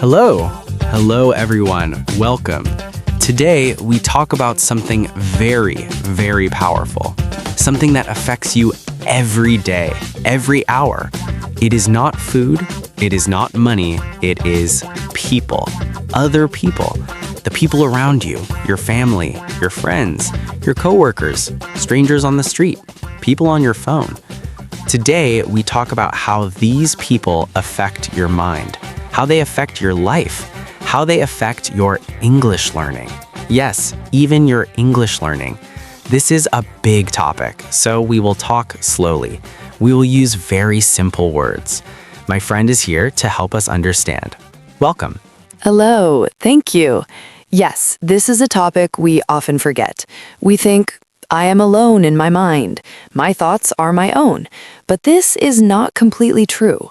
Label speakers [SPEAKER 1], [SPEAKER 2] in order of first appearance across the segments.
[SPEAKER 1] Hello. Hello, everyone. Welcome. Today, we talk about something very, very powerful. Something that affects you every day, every hour. It is not food. It is not money. It is people. Other people. The people around you, your family, your friends, your coworkers, strangers on the street, people on your phone. Today, we talk about how these people affect your mind, how they affect your life, how they affect your English learning. Yes, even your English learning. This is a big topic, so we will talk slowly. We will use very simple words. My friend is here to help us understand. Welcome.
[SPEAKER 2] Hello, thank you. Yes, this is a topic we often forget. We think, I am alone in my mind. My thoughts are my own. But this is not completely true.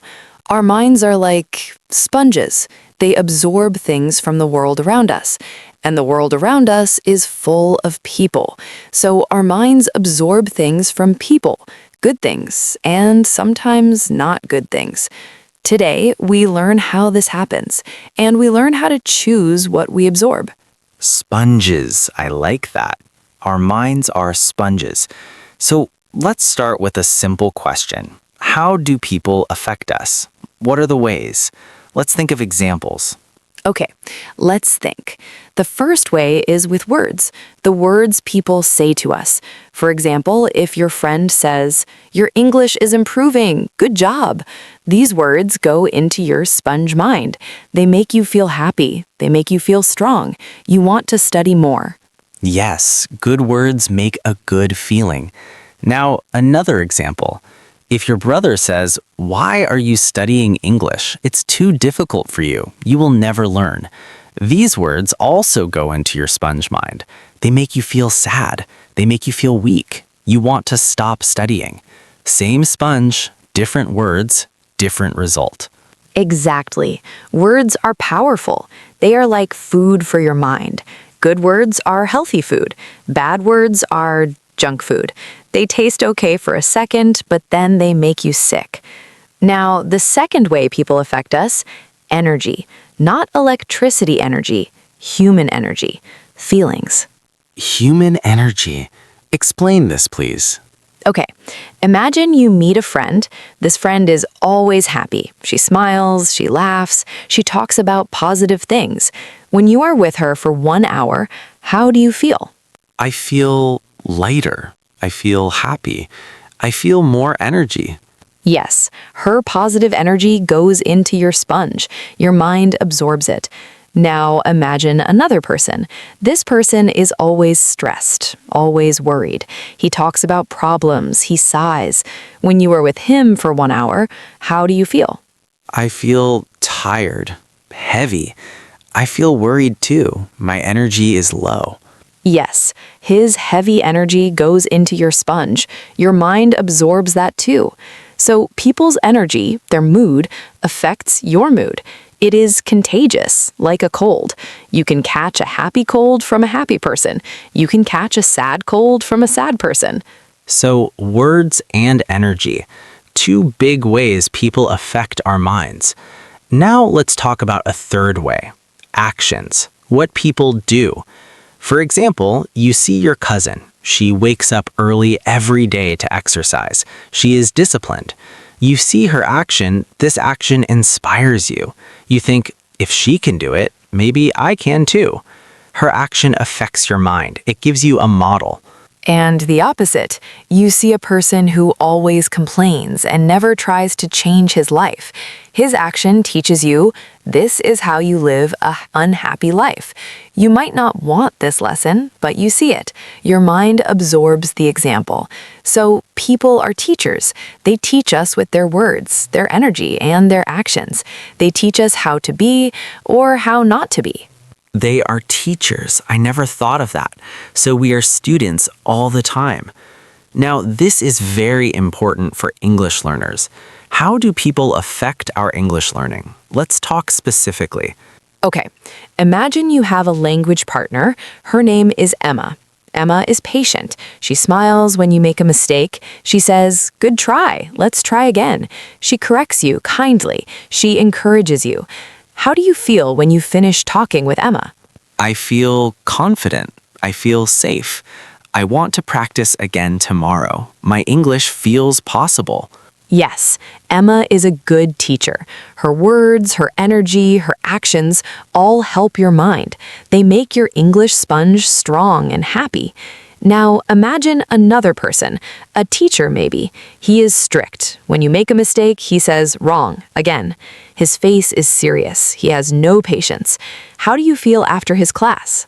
[SPEAKER 2] Our minds are like sponges. They absorb things from the world around us. And the world around us is full of people. So our minds absorb things from people, good things, and sometimes not good things. Today, we learn how this happens, and we learn how to choose what we absorb.
[SPEAKER 1] Sponges. I like that. Our minds are sponges. So let's start with a simple question. How do people affect us? What are the ways? Let's think of examples.
[SPEAKER 2] Okay, let's think. The first way is with words, the words people say to us. For example, if your friend says, "Your English is improving, good job," these words go into your sponge mind. They make you feel happy. They make you feel strong. You want to study more.
[SPEAKER 1] Yes, good words make a good feeling. Now, another example. If your brother says, "Why are you studying English? It's too difficult for you. You will never learn." These words also go into your sponge mind. They make you feel sad. They make you feel weak. You want to stop studying. Same sponge, different words, different result.
[SPEAKER 2] Exactly. Words are powerful. They are like food for your mind. Good words are healthy food. Bad words are junk food. They taste okay for a second, but then they make you sick. Now, the second way people affect us, energy. Not electricity energy, human energy, feelings.
[SPEAKER 1] Human energy. Explain this, please.
[SPEAKER 2] Okay, imagine you meet a friend. This friend is always happy. She smiles, she laughs, she talks about positive things. When you are with her for 1 hour, how do you feel?
[SPEAKER 1] I feel lighter. I feel happy. I feel more energy.
[SPEAKER 2] Yes, her positive energy goes into your sponge. Your mind absorbs it. Now imagine another person. This person is always stressed, always worried. He talks about problems, he sighs. When you are with him for 1 hour, how do you feel?
[SPEAKER 1] I feel tired, heavy. I feel worried too. My energy is low.
[SPEAKER 2] Yes, his heavy energy goes into your sponge. Your mind absorbs that too. So people's energy, their mood, affects your mood. It is contagious, like a cold. You can catch a happy cold from a happy person. You can catch a sad cold from a sad person.
[SPEAKER 1] So words and energy, two big ways people affect our minds. Now let's talk about a third way, actions, what people do. For example, you see your cousin. She wakes up early every day to exercise. She is disciplined. You see her action, this action inspires you. You think, if she can do it, maybe I can too. Her action affects your mind. It gives you a model.
[SPEAKER 2] And the opposite, you see a person who always complains and never tries to change his life. His action teaches you, this is how you live an unhappy life. You might not want this lesson, but you see it. Your mind absorbs the example. So people are teachers. They teach us with their words, their energy, and their actions. They teach us how to be or how not to be.
[SPEAKER 1] They are teachers. I never thought of that. So we are students all the time. Now, this is very important for English learners. How do people affect our English learning? Let's talk specifically.
[SPEAKER 2] Okay, imagine you have a language partner. Her name is Emma. Emma is patient. She smiles when you make a mistake. She says, "Good try. Let's try again." She corrects you kindly. She encourages you. How do you feel when you finish talking with Emma?
[SPEAKER 1] I feel confident. I feel safe. I want to practice again tomorrow. My English feels possible.
[SPEAKER 2] Yes, Emma is a good teacher. Her words, her energy, her actions all help your mind. They make your English sponge strong and happy. Now, imagine another person, a teacher maybe. He is strict. When you make a mistake, he says wrong again. His face is serious. He has no patience. How do you feel after his class?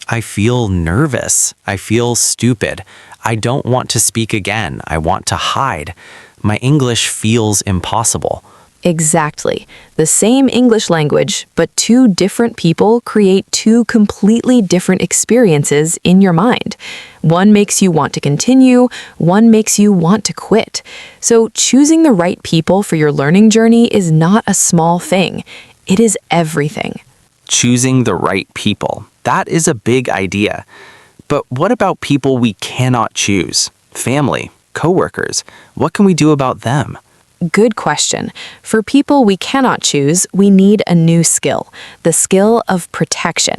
[SPEAKER 1] I feel nervous. I feel stupid. I don't want to speak again. I want to hide. My English feels impossible.
[SPEAKER 2] Exactly. The same English language, but two different people create two completely different experiences in your mind. One makes you want to continue, one makes you want to quit. So choosing the right people for your learning journey is not a small thing. It is everything.
[SPEAKER 1] Choosing the right people. That is a big idea. But what about people we cannot choose? Family, coworkers. What can we do about them?
[SPEAKER 2] Good question. For people we cannot choose, we need a new skill, the skill of protection.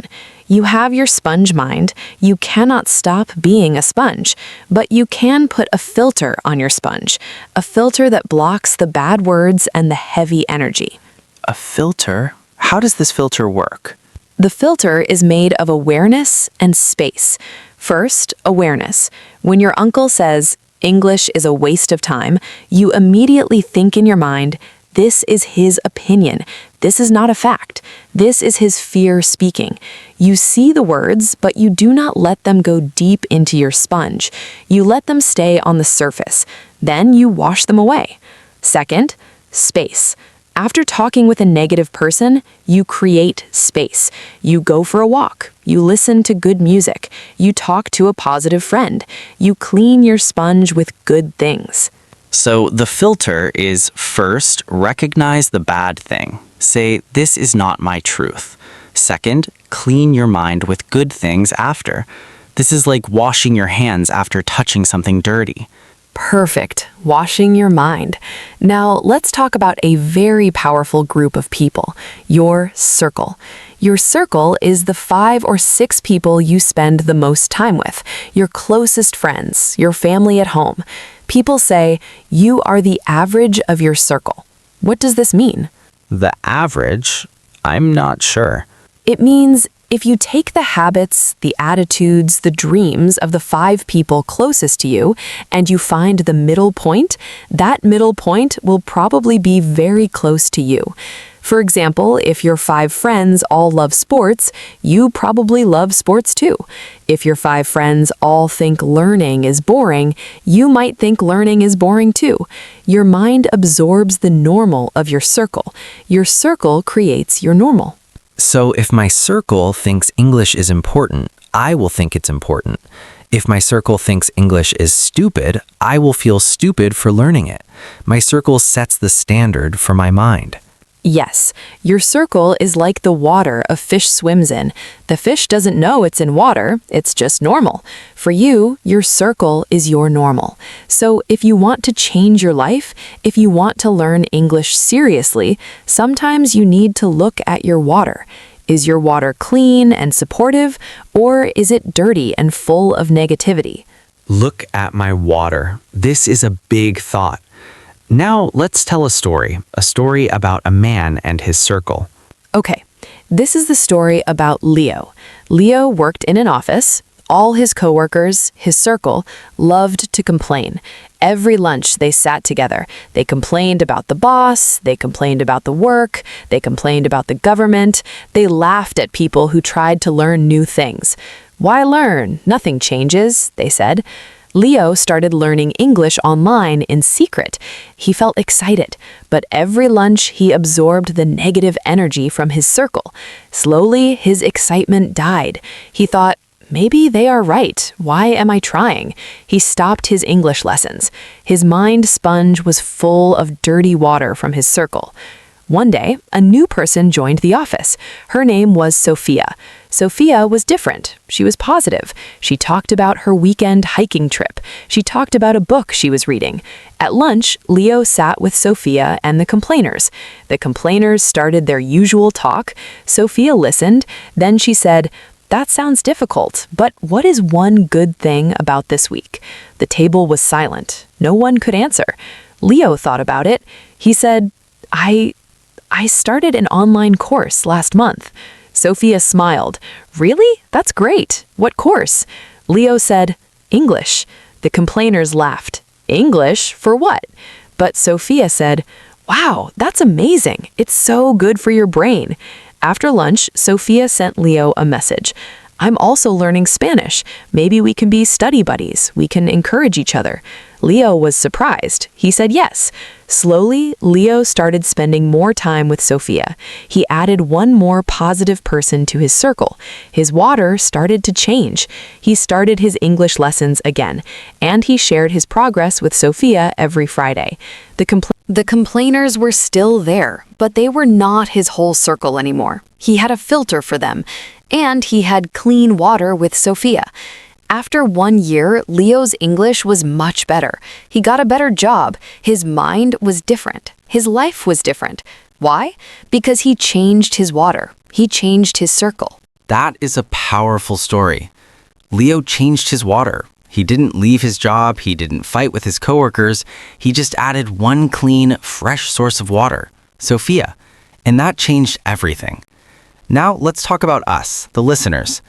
[SPEAKER 2] You have your sponge mind. You cannot stop being a sponge, but you can put a filter on your sponge, a filter that blocks the bad words and the heavy energy.
[SPEAKER 1] A filter? How does this filter work?
[SPEAKER 2] The filter is made of awareness and space. First, awareness. When your uncle says, English is a waste of time, you immediately think in your mind, this is his opinion. This is not a fact. This is his fear speaking. You see the words, but you do not let them go deep into your sponge. You let them stay on the surface. Then you wash them away. Second, space. After talking with a negative person, you create space. You go for a walk. You listen to good music. You talk to a positive friend. You clean your sponge with good things.
[SPEAKER 1] So the filter is first, recognize the bad thing. Say, this is not my truth. Second, clean your mind with good things after. This is like washing your hands after touching something dirty.
[SPEAKER 2] Perfect. Washing your mind. Now, let's talk about a very powerful group of people, your circle. Your circle is the 5 or 6 people you spend the most time with, your closest friends, your family at home. People say, you are the average of your circle. What does this mean?
[SPEAKER 1] The average? I'm not sure.
[SPEAKER 2] It means if you take the habits, the attitudes, the dreams of the 5 people closest to you, and you find the middle point, that middle point will probably be very close to you. For example, if your 5 friends all love sports, you probably love sports too. If your 5 friends all think learning is boring, you might think learning is boring too. Your mind absorbs the normal of your circle. Your circle creates your normal.
[SPEAKER 1] So if my circle thinks English is important, I will think it's important. If my circle thinks English is stupid, I will feel stupid for learning it. My circle sets the standard for my mind.
[SPEAKER 2] Yes, your circle is like the water a fish swims in. The fish doesn't know it's in water, it's just normal. For you, your circle is your normal. So if you want to change your life, if you want to learn English seriously, sometimes you need to look at your water. Is your water clean and supportive, or is it dirty and full of negativity?
[SPEAKER 1] Look at my water. This is a big thought. Now let's tell a story about a man and his circle.
[SPEAKER 2] Okay, this is the story about Leo. Leo worked in an office. All his coworkers, his circle, loved to complain. Every lunch they sat together. They complained about the boss, they complained about the work, they complained about the government. They laughed at people who tried to learn new things. Why learn? Nothing changes, they said. Leo started learning English online in secret. He felt excited, but every lunch he absorbed the negative energy from his circle. Slowly, his excitement died. He thought, maybe they are right. Why am I trying? He stopped his English lessons. His mind sponge was full of dirty water from his circle. One day, a new person joined the office. Her name was Sophia. Sophia was different. She was positive. She talked about her weekend hiking trip. She talked about a book she was reading. At lunch, Leo sat with Sophia and the complainers. The complainers started their usual talk. Sophia listened. Then she said, "That sounds difficult, but what is one good thing about this week?" The table was silent. No one could answer. Leo thought about it. He said, I started an online course last month." Sophia smiled. "Really? That's great. What course?" Leo said, "English." The complainers laughed. "English? For what?" But Sophia said, "Wow, that's amazing. It's so good for your brain." After lunch, Sophia sent Leo a message. "I'm also learning Spanish. Maybe we can be study buddies. We can encourage each other." Leo was surprised. He said yes. Slowly, Leo started spending more time with Sophia. He added one more positive person to his circle. His water started to change. He started his English lessons again, and he shared his progress with Sophia every Friday. The complainers were still there, but they were not his whole circle anymore. He had a filter for them, and he had clean water with Sophia. After 1 year, Leo's English was much better. He got a better job. His mind was different. His life was different. Why? Because he changed his water. He changed his circle.
[SPEAKER 1] That is a powerful story. Leo changed his water. He didn't leave his job. He didn't fight with his coworkers. He just added one clean, fresh source of water, Sophia. And that changed everything. Now let's talk about us, the listeners.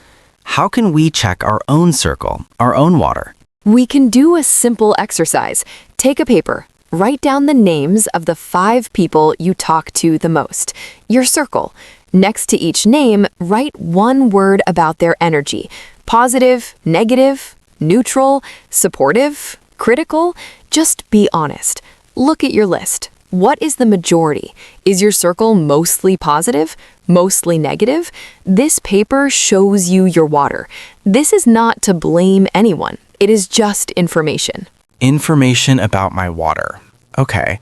[SPEAKER 1] How can we check our own circle, our own water?
[SPEAKER 2] We can do a simple exercise. Take a paper. Write down the names of the 5 people you talk to the most, your circle. Next to each name, write one word about their energy. Positive, negative, neutral, supportive, critical. Just be honest. Look at your list. What is the majority? Is your circle mostly positive? Mostly negative? This paper shows you your water. This is not to blame anyone. It is just information.
[SPEAKER 1] Information about my water. Okay.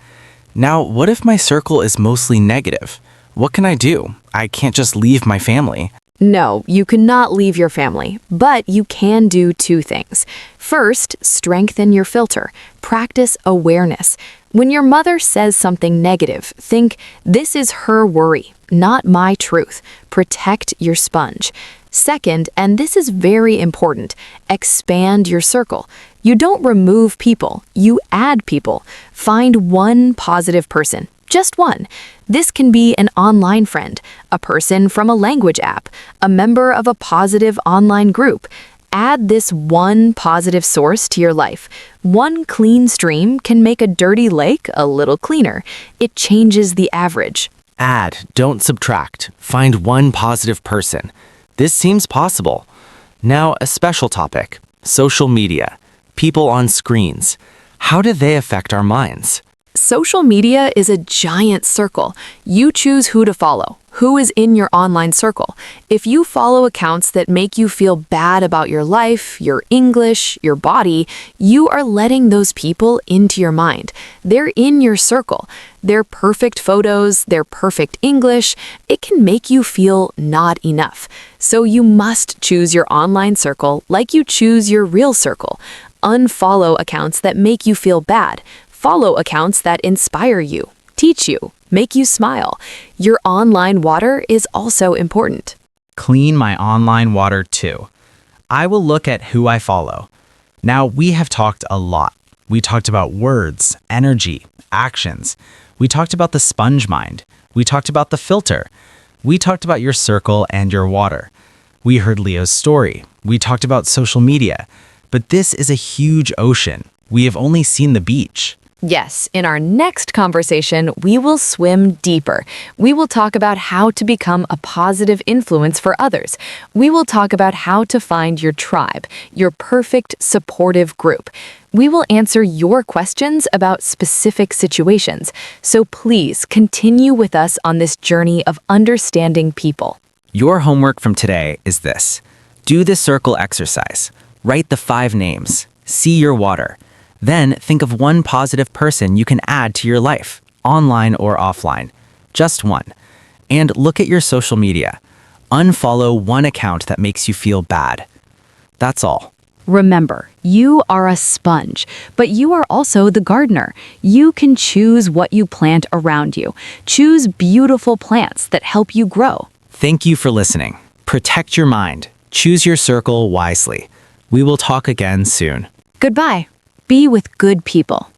[SPEAKER 1] Now, what if my circle is mostly negative? What can I do? I can't just leave my family.
[SPEAKER 2] No, you cannot leave your family, but you can do 2 things. First, strengthen your filter. Practice awareness. When your mother says something negative, think, "This is her worry, not my truth." Protect your sponge. Second, and this is very important, expand your circle. You don't remove people, you add people. Find one positive person. Just one. This can be an online friend, a person from a language app, a member of a positive online group. Add this one positive source to your life. One clean stream can make a dirty lake a little cleaner. It changes the average.
[SPEAKER 1] Add, don't subtract. Find one positive person. This seems possible. Now, a special topic, social media. People on screens. How do they affect our minds?
[SPEAKER 2] Social media is a giant circle. You choose who to follow, who is in your online circle. If you follow accounts that make you feel bad about your life, your English, your body, you are letting those people into your mind. They're in your circle. Their perfect photos, their perfect English, it can make you feel not enough. So you must choose your online circle like you choose your real circle. Unfollow accounts that make you feel bad. Follow accounts that inspire you, teach you, make you smile. Your online water is also important.
[SPEAKER 1] Clean my online water too. I will look at who I follow. Now, we have talked a lot. We talked about words, energy, actions. We talked about the sponge mind. We talked about the filter. We talked about your circle and your water. We heard Leo's story. We talked about social media. But this is a huge ocean. We have only seen the beach.
[SPEAKER 2] Yes, in our next conversation, we will swim deeper. We will talk about how to become a positive influence for others. We will talk about how to find your tribe, your perfect supportive group. We will answer your questions about specific situations. So please continue with us on this journey of understanding people.
[SPEAKER 1] Your homework from today is this. Do the circle exercise. Write the 5 names. See your water. Then think of one positive person you can add to your life, online or offline. Just one. And look at your social media. Unfollow one account that makes you feel bad. That's all.
[SPEAKER 2] Remember, you are a sponge, but you are also the gardener. You can choose what you plant around you. Choose beautiful plants that help you grow.
[SPEAKER 1] Thank you for listening. Protect your mind. Choose your circle wisely. We will talk again soon.
[SPEAKER 2] Goodbye. Be with good people.